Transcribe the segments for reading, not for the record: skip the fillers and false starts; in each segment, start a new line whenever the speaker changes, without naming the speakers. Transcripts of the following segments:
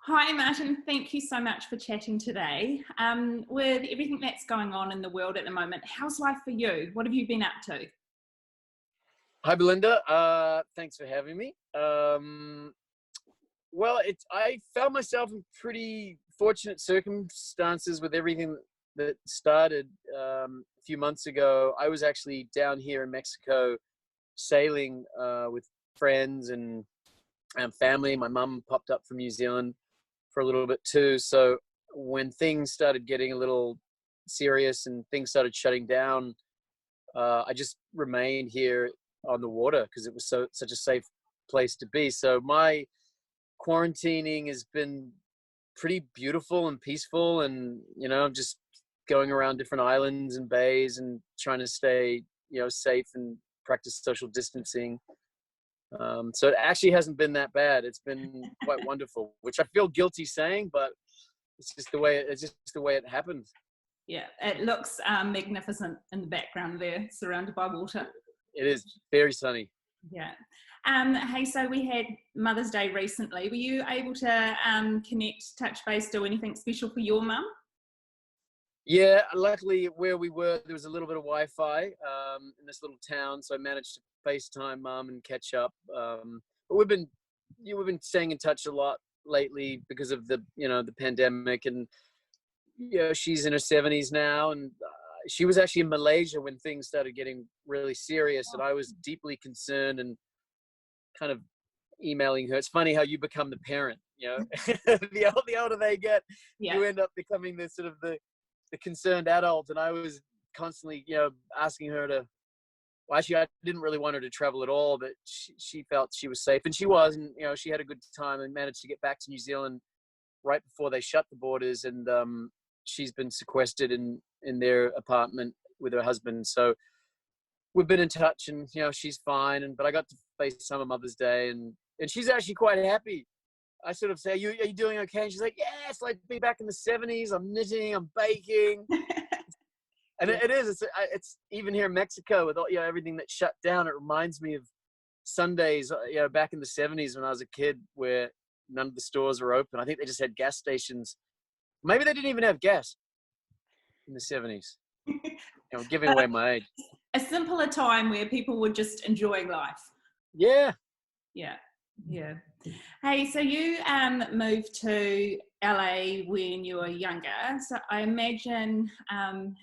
Hi, Martin. Thank you so much for chatting today. With everything that's going on in the world at the moment, how's life for you? What have you been up to?
Hi, Belinda. Thanks for having me. I found myself in pretty fortunate circumstances with everything that started a few months ago. I was actually down here in Mexico sailing with friends and family. My mum popped up from New Zealand for a little bit too. So when things started getting a little serious and things started shutting down, I just remained here on the water because it was such a safe place to be. So my quarantining has been pretty beautiful and peaceful, and just going around different islands and bays and trying to stay safe and practice social distancing. So it actually hasn't been that bad. It's been quite wonderful, which I feel guilty saying, but it's just the way it happened.
Yeah, it looks magnificent in the background there, surrounded by water.
It is very sunny.
Yeah. Hey, so we had Mother's Day recently. Were you able to connect, touch base, do anything special for your mum?
Yeah, luckily where we were, there was a little bit of Wi-Fi in this little town, so I managed to FaceTime mum and catch up. But we've been staying in touch a lot lately because of the pandemic, and she's in her 70s now, and she was actually in Malaysia when things started getting really serious, and I was deeply concerned and kind of emailing her. It's funny how you become the parent, the older they get,
Yeah.
you end up becoming the sort of the concerned adult. And I was constantly, asking her to, well, actually, I didn't really want her to travel at all, but she felt she was safe, and she was, and she had a good time and managed to get back to New Zealand right before they shut the borders. And she's been sequestered in their apartment with her husband. So we've been in touch, and she's fine. But I got to face some of Mother's Day, and she's actually quite happy. I sort of say, are you doing okay? And she's like, yeah, it's like being back in the 70s. I'm knitting, I'm baking. And
Yeah.
it is. It's even here in Mexico with all, everything that shut down. It reminds me of Sundays, back in the 70s when I was a kid, where none of the stores were open. I think they just had gas stations. Maybe they didn't even have gas in the 70s. Giving away my age.
A simpler time where people were just enjoying life.
Yeah.
Yeah. Yeah. Hey, so you moved to LA when you were younger. So I imagine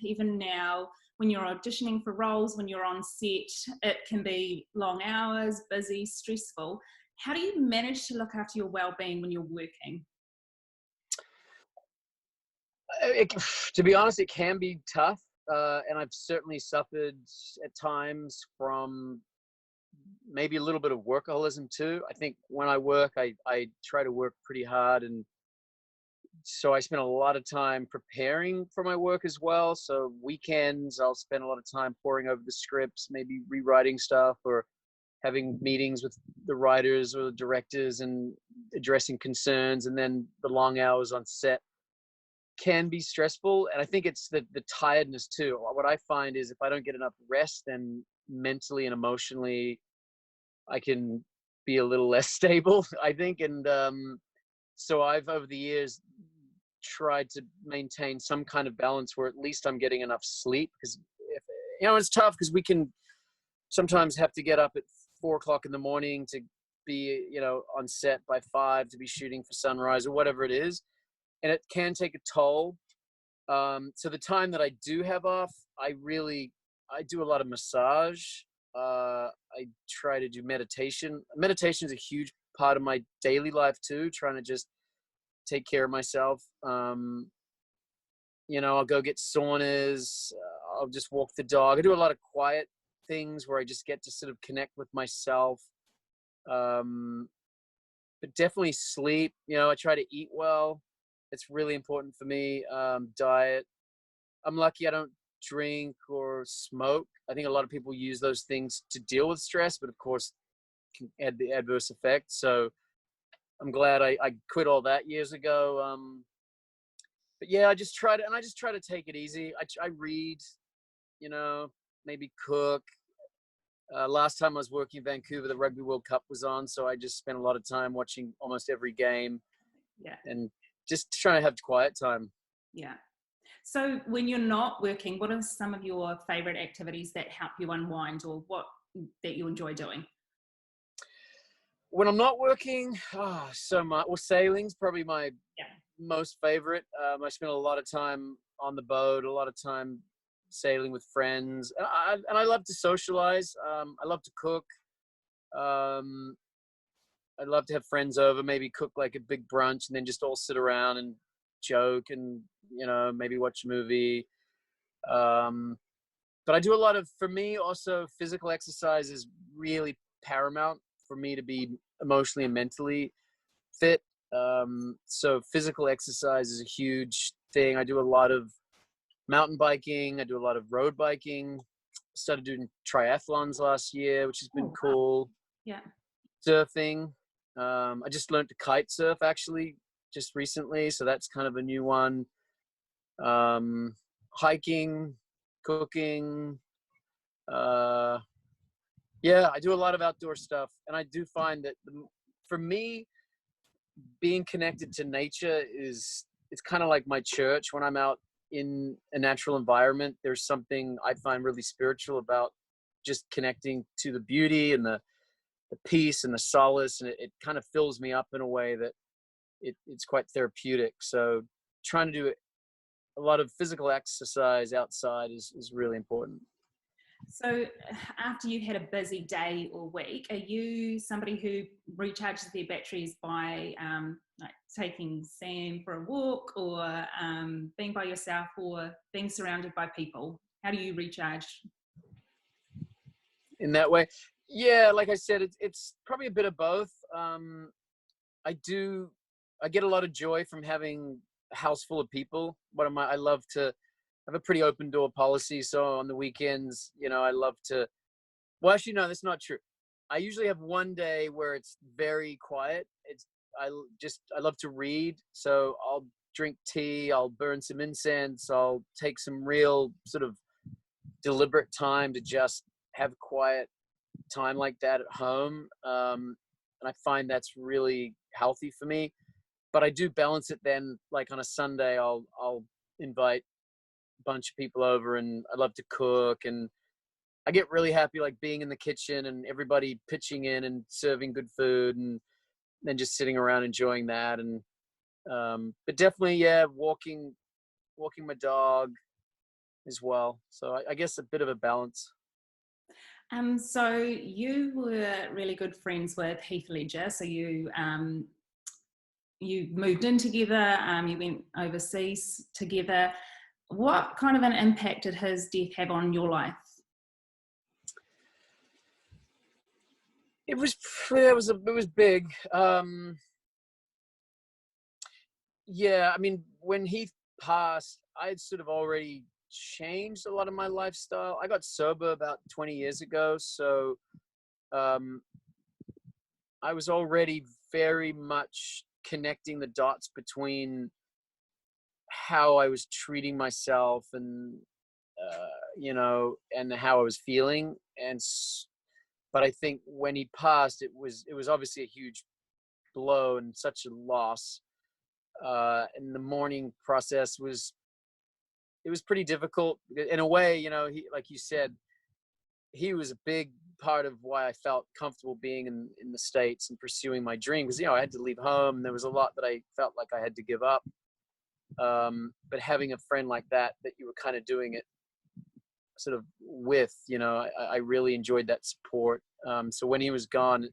even now when you're auditioning for roles, when you're on set, it can be long hours, busy, stressful. How do you manage to look after your well-being when you're working?
To be honest, it can be tough. And I've certainly suffered at times from maybe a little bit of workaholism too. I think when I work, I try to work pretty hard, and so I spend a lot of time preparing for my work as well. So weekends, I'll spend a lot of time poring over the scripts, maybe rewriting stuff, or having meetings with the writers or the directors and addressing concerns. And then the long hours on set can be stressful. And I think it's the tiredness too. What I find is if I don't get enough rest, then mentally and emotionally, I can be a little less stable, I think. And so I've, over the years, tried to maintain some kind of balance where at least I'm getting enough sleep, because it's tough because we can sometimes have to get up at 4:00 in the morning to be, on set by 5 to be shooting for sunrise or whatever it is. And it can take a toll. So the time that I do have off, I do a lot of massage. I try to do meditation. Meditation is a huge part of my daily life too, trying to just take care of myself. I'll go get saunas. I'll just walk the dog. I do a lot of quiet things where I just get to sort of connect with myself. But definitely sleep. I try to eat well. It's really important for me. Diet. I'm lucky I don't drink or smoke. I think a lot of people use those things to deal with stress, but of course can add the adverse effects. So I'm glad I quit all that years ago. But yeah, I just try to take it easy. I read, maybe cook. Last time I was working in Vancouver, the Rugby World Cup was on, so I just spent a lot of time watching almost every game.
Yeah.
and just trying to have quiet time.
Yeah. So when you're not working, what are some of your favorite activities that help you unwind, or what that you enjoy doing?
When I'm not working, so much. Well, sailing's probably my
Yeah.
most favorite. I spend a lot of time on the boat, a lot of time sailing with friends, and I love to socialize. I love to cook. Um, I'd love to have friends over, maybe cook like a big brunch, and then just all sit around and joke, and maybe watch a movie. Um, but I do a lot of, for me, also physical exercise is really paramount for me to be emotionally and mentally fit. So physical exercise is a huge thing. I do a lot of mountain biking. I do a lot of road biking. Started doing triathlons last year, which has
Oh,
been
wow.
cool.
Yeah.
Surfing. I just learned to kite surf actually just recently, so that's kind of a new one. Hiking, cooking. Yeah, I do a lot of outdoor stuff, and I do find that for me, being connected to nature it's kind of like my church. When I'm out in a natural environment, there's something I find really spiritual about just connecting to the beauty and the peace and the solace, and it kind of fills me up in a way that it's quite therapeutic. So trying to do a lot of physical exercise outside is really important.
So after you've had a busy day or week, are you somebody who recharges their batteries by like taking Sam for a walk, or being by yourself, or being surrounded by people? How do you recharge?
In that way, yeah, like I said, it's probably a bit of both. I do. I get a lot of joy from having a house full of people. I love to have a pretty open door policy. So on the weekends, I love to. Well, actually, no, that's not true. I usually have one day where it's very quiet. I love to read, so I'll drink tea. I'll burn some incense. I'll take some real sort of deliberate time to just have quiet time like that at home. And I find that's really healthy for me. But I do balance it then, like on a Sunday, I'll invite a bunch of people over, and I love to cook, and I get really happy like being in the kitchen and everybody pitching in and serving good food, and then just sitting around enjoying that. And but definitely, yeah, walking my dog as well. So I guess a bit of a balance.
So you were really good friends with Heath Ledger. So you moved in together. You went overseas together. What kind of an impact did his death have on your life?
It was big. Yeah, I mean, when he passed, I had sort of already changed a lot of my lifestyle. I got sober about 20 years ago, so um, I was already very much connecting the dots between how I was treating myself and and how I was feeling. But I think when he passed, it was obviously a huge blow and such a loss. And the mourning process was pretty difficult in a way. He, like you said, he was a big part of why I felt comfortable being in the States and pursuing my dream, because I had to leave home, and there was a lot that I felt like I had to give up. But having a friend like that you were kind of doing it sort of with, I really enjoyed that support. So when he was gone,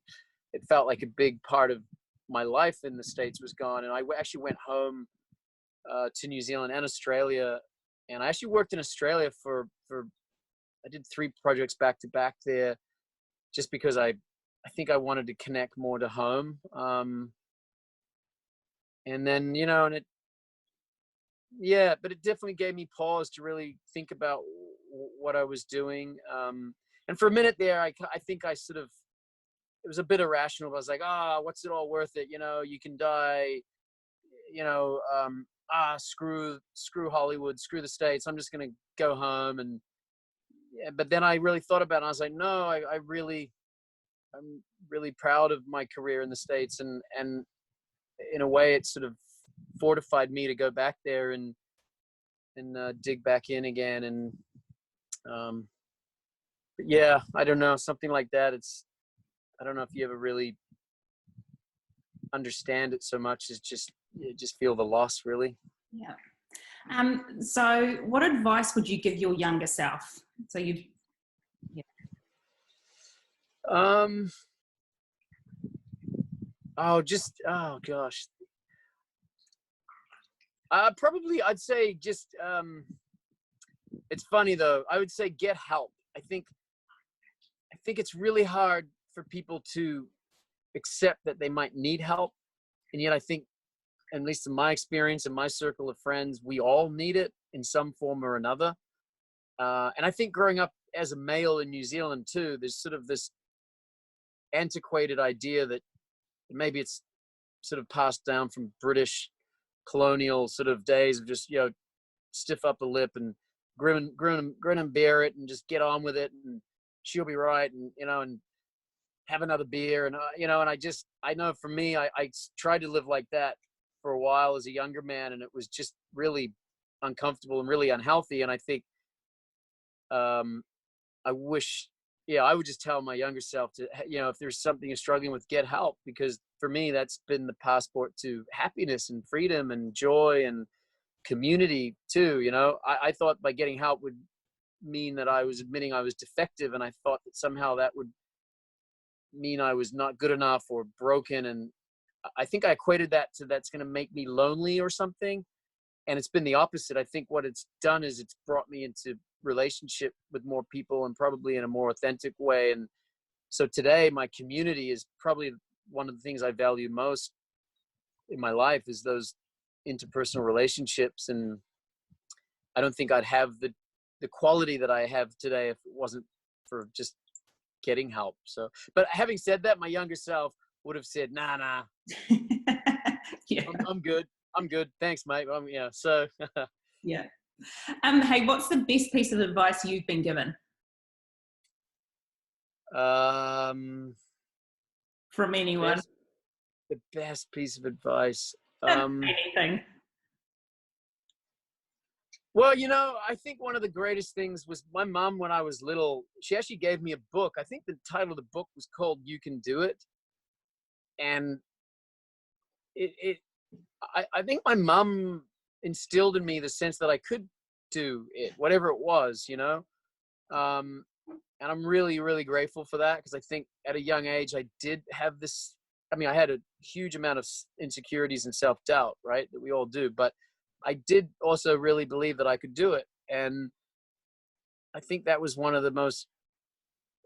it felt like a big part of my life in the States was gone. And I actually went home to New Zealand and Australia, and I actually worked in Australia for I did 3 projects back to back there, just because I think I wanted to connect more to home. And then and but it definitely gave me pause to really think about what I was doing. And for a minute there, I think I sort of, it was a bit irrational. I was like, what's it all worth it? You can die, screw Hollywood, screw the States. I'm just going to go home. And yeah, but then I really thought about it. And I was like, no, I'm really proud of my career in the States. And in a way, it sort of fortified me to go back there and dig back in again. And but yeah, I don't know, something like that. I don't know if you ever really understand it so much. It's just, you just feel the loss, really.
Yeah. So what advice would you give your younger self? So you, yeah.
Oh gosh. Probably I'd say just, it's funny though. I would say get help. I think it's really hard for people to accept that they might need help. And yet I think, at least in my experience and my circle of friends, we all need it in some form or another. And I think growing up as a male in New Zealand too, there's sort of this antiquated idea that maybe it's sort of passed down from British colonial sort of days of just, stiff upper lip and grin and bear it and just get on with it and she'll be right, and and have another beer, and and I know for me, I tried to live like that for a while as a younger man, and it was just really uncomfortable and really unhealthy. And I think I wish, I would just tell my younger self to, if there's something you're struggling with, get help, because for me, that's been the passport to happiness and freedom and joy and community too. I thought by getting help would mean that I was admitting I was defective, and I thought that somehow that would mean I was not good enough or broken. And I think I equated that to, that's going to make me lonely or something. And it's been the opposite. I think what it's done is it's brought me into relationship with more people, and probably in a more authentic way. And so today my community is probably one of the things I value most in my life, is those interpersonal relationships. And I don't think I'd have the quality that I have today if it wasn't for just getting help. So, but having said that, my younger self would have said, nah,
Yeah.
I'm good. Thanks, mate. So
Yeah. Hey, what's the best piece of advice you've been given from anyone?
the best piece of advice.
Anything.
Well, I think one of the greatest things was my mom, when I was little, she actually gave me a book. I think the title of the book was called You Can Do It. And I think my mom instilled in me the sense that I could do it, whatever it was, and I'm really, really grateful for that, because I think at a young age, I did have this, I had a huge amount of insecurities and self-doubt, right, that we all do, but I did also really believe that I could do it. And I think that was one of the most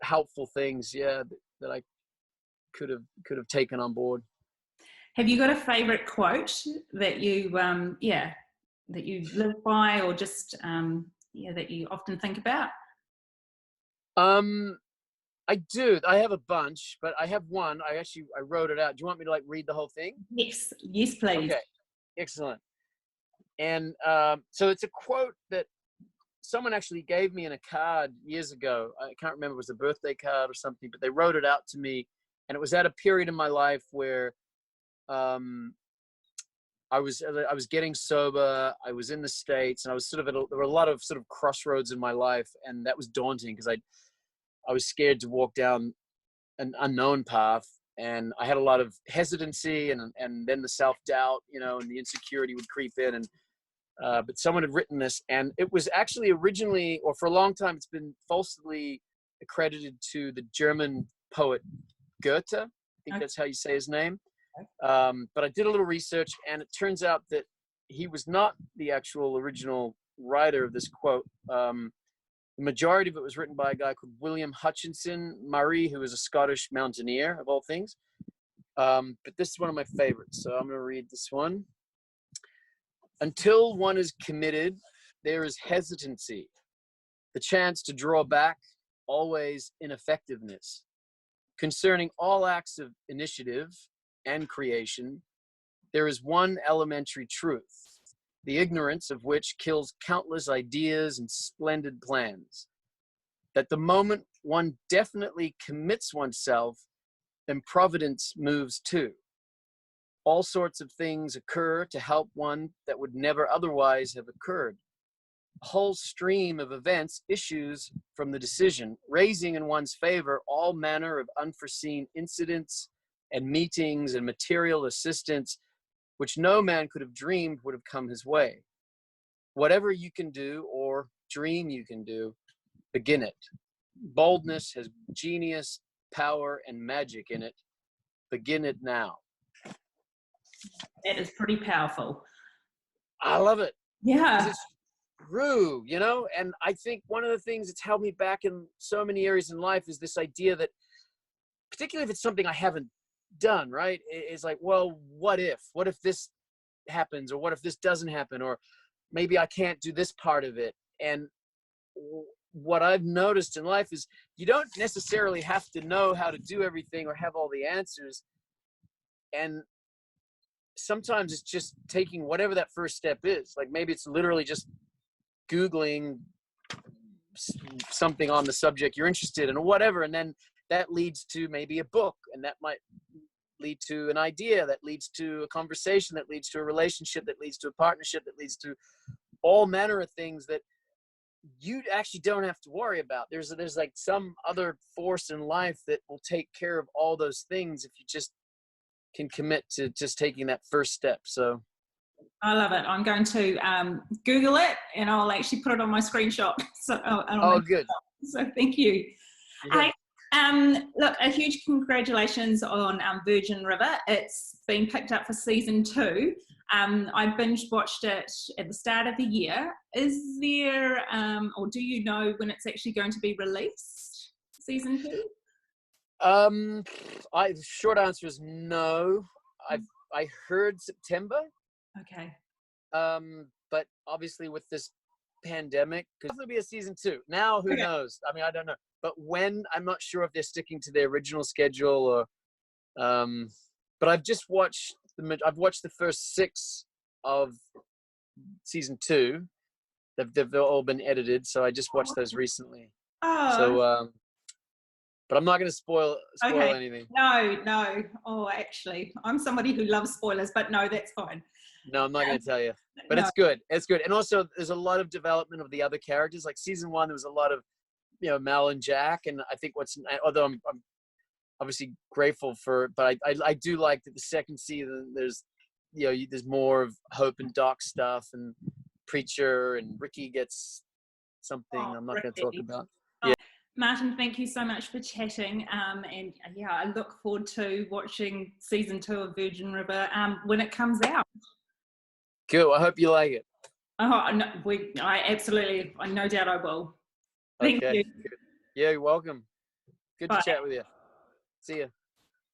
helpful things, that I could have taken on board.
Have you got a favorite quote that you that you live by, or just that you often think about?
I do. I have a bunch, but I have one. I wrote it out. Do you want me to read the whole thing?
Yes, please.
Okay, excellent. And so it's a quote that someone actually gave me in a card years ago. I can't remember, it was a birthday card or something, but they wrote it out to me. And it was at a period in my life where I was getting sober. I was in the States, and I was sort of there were a lot of sort of crossroads in my life, and that was daunting, because I was scared to walk down an unknown path, and I had a lot of hesitancy, and then the self-doubt, and the insecurity would creep in. And but someone had written this, and it was actually originally, or for a long time, it's been falsely accredited to the German poet Goethe. I think that's how you say his name. But I did a little research, and it turns out that he was not the actual original writer of this quote. The majority of it was written by a guy called William Hutchinson Murray, who was a Scottish mountaineer, of all things. But this is one of my favorites, so I'm going to read this one. Until one is committed, there is hesitancy, the chance to draw back, always ineffectiveness. Concerning all acts of initiative and creation, there is one elementary truth, the ignorance of which kills countless ideas and splendid plans. That the moment one definitely commits oneself, then providence moves too. all sorts of things occur to help one that would never otherwise have occurred. A whole stream of events issues from the decision, raising in one's favor all manner of unforeseen incidents and meetings and material assistance, which no man could have dreamed would have come his way. Whatever you can do or dream you can do, begin it. Boldness has genius, power, and magic in it. Begin it now.
That is pretty powerful.
I love it.
Yeah.
It's true, you know? And I think one of the things that's held me back in so many areas in life is this idea that, particularly if it's something I haven't done, right? It's like, well, what if this happens, or what if this doesn't happen, or maybe I can't do this part of it. And what I've noticed in life is you don't necessarily have to know how to do everything or have all the answers. And sometimes it's just taking whatever that first step is. Like maybe it's literally just Googling something on the subject you're interested in or whatever. And then that leads to maybe a book, and that might lead to an idea, that leads to a conversation, that leads to a relationship, that leads to a partnership, that leads to all manner of things that you actually don't have to worry about. There's like some other force in life that will take care of all those things if you just can commit to just taking that first step. So
I love it. I'm going to Google it, and I'll actually put it on my screenshot. So,
good.
So thank you.
Yeah.
Look, a huge congratulations on Virgin River. It's been picked up for season 2. I binge watched it at the start of the year. Is there, or do you know when it's actually going to be released, season 2?
The short answer is no. I heard September.
Okay.
But obviously with this pandemic, could definitely be a season 2. Now, who knows? I mean, I don't know. But when, I'm not sure if they're sticking to the original schedule or, but I've watched the first 6 of season 2. They've all been edited, so I just watched those recently.
Oh.
So, but I'm not going to spoil anything.
No. Oh, actually, I'm somebody who loves spoilers, but no, that's fine.
No, I'm not going to tell you. But
No.
it's good. It's good. And also, there's a lot of development of the other characters. Like season 1, there was a lot of, Mel and Jack. And I think although I'm obviously grateful for, but I do like that the second season, there's more of Hope and Doc stuff, and Preacher, and Ricky gets something I'm not going to talk about. Yeah.
Martin, thank you so much for chatting. And yeah, I look forward to watching season 2 of Virgin River when it comes out.
Cool. I hope you like it.
Oh, no, no doubt I will. Thank you.
Good. Yeah, you're welcome. Good to chat with you. See ya.